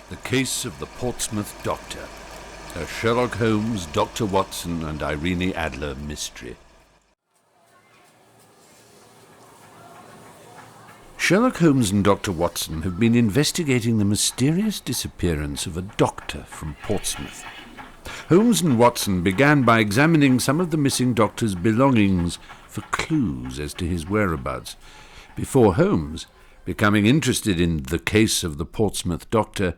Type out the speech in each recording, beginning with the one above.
The Case of the Portsmouth Doctor. A Sherlock Holmes, Dr. Watson and Irene Adler mystery. Sherlock Holmes and Dr. Watson have been investigating the mysterious disappearance of a doctor from Portsmouth. Holmes and Watson began by examining some of the missing doctor's belongings for clues as to his whereabouts, before Holmes, becoming interested in the case of the Portsmouth doctor,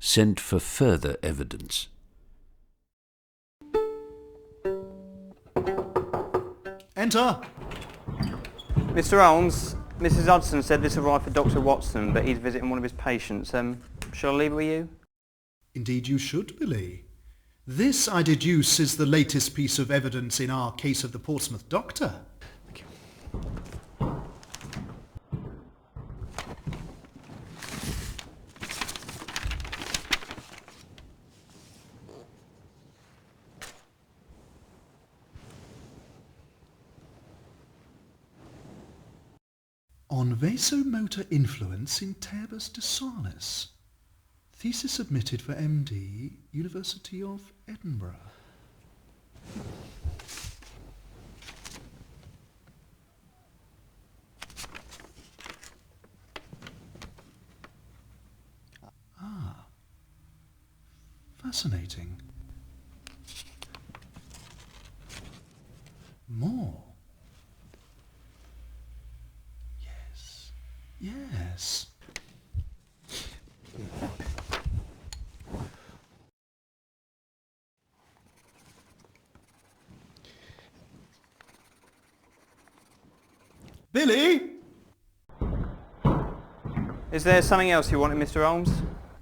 sent for further evidence. Enter. Mr. Holmes, Mrs. Hudson said this arrived for Dr. Watson, but he's visiting one of his patients. Shall I leave it with you? Indeed you should, Billy. This, I deduce, is the latest piece of evidence in our case of the Portsmouth doctor. Thank you. On vasomotor influence in turbus de sanus. Thesis submitted for MD, University of Edinburgh. Ah, fascinating. More. Yes. Billy? Is there something else you wanted, Mr. Holmes?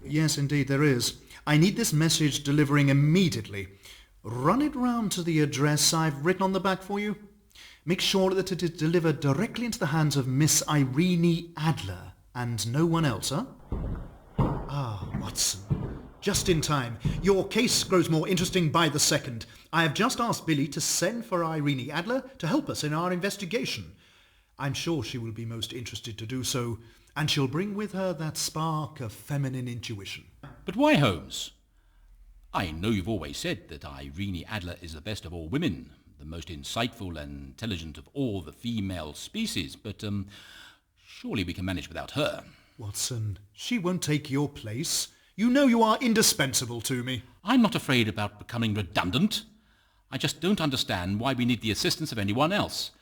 Yes, indeed there is. I need this message delivering immediately. Run it round to the address I've written on the back for you. Make sure that it is delivered directly into the hands of Miss Irene Adler and no one else, huh? Ah, Watson. Just in time. Your case grows more interesting by the second. I have just asked Billy to send for Irene Adler to help us in our investigation. I'm sure she will be most interested to do so, and she'll bring with her that spark of feminine intuition. But why Holmes? I know you've always said that Irene Adler is the best of all women, the most insightful and intelligent of all the female species, but surely we can manage without her. Watson, she won't take your place. You know you are indispensable to me. I'm not afraid about becoming redundant. I just don't understand why we need the assistance of anyone else,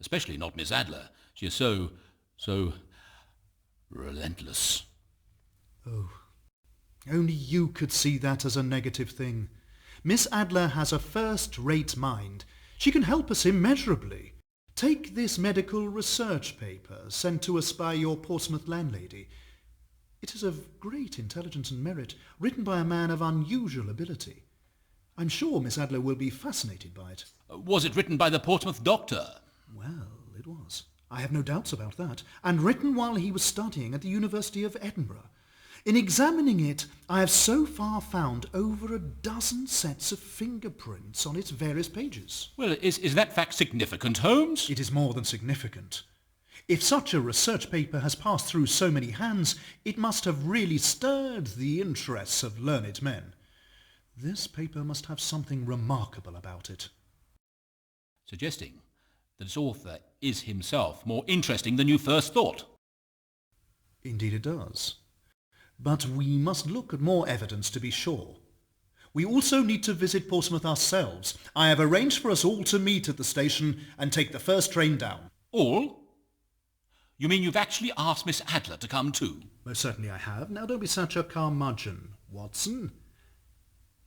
especially not Miss Adler. She is so relentless. Oh, only you could see that as a negative thing. Miss Adler has a first-rate mind. She can help us immeasurably. Take this medical research paper sent to us by your Portsmouth landlady. It is of great intelligence and merit, written by a man of unusual ability. I'm sure Miss Adler will be fascinated by it. Was it written by the Portsmouth doctor? Well, it was. I have no doubts about that. And written while he was studying at the University of Edinburgh. In examining it, I have so far found over a dozen sets of fingerprints on its various pages. Well, is that fact significant, Holmes? It is more than significant. If such a research paper has passed through so many hands, it must have really stirred the interests of learned men. This paper must have something remarkable about it. Suggesting that its author is himself more interesting than you first thought. Indeed it does. But we must look at more evidence to be sure. We also need to visit Portsmouth ourselves. I have arranged for us all to meet at the station and take the first train down. All? You mean you've actually asked Miss Adler to come too? Most certainly I have. Now don't be such a curmudgeon, Watson.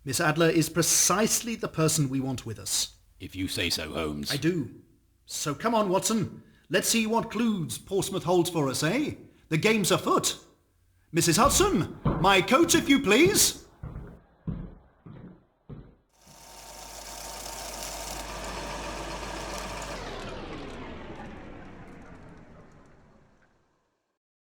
Miss Adler is precisely the person we want with us. If you say so, Holmes. I do. So come on, Watson. Let's see what clues Portsmouth holds for us, eh? The game's afoot. Mrs. Hudson, my coat if you please.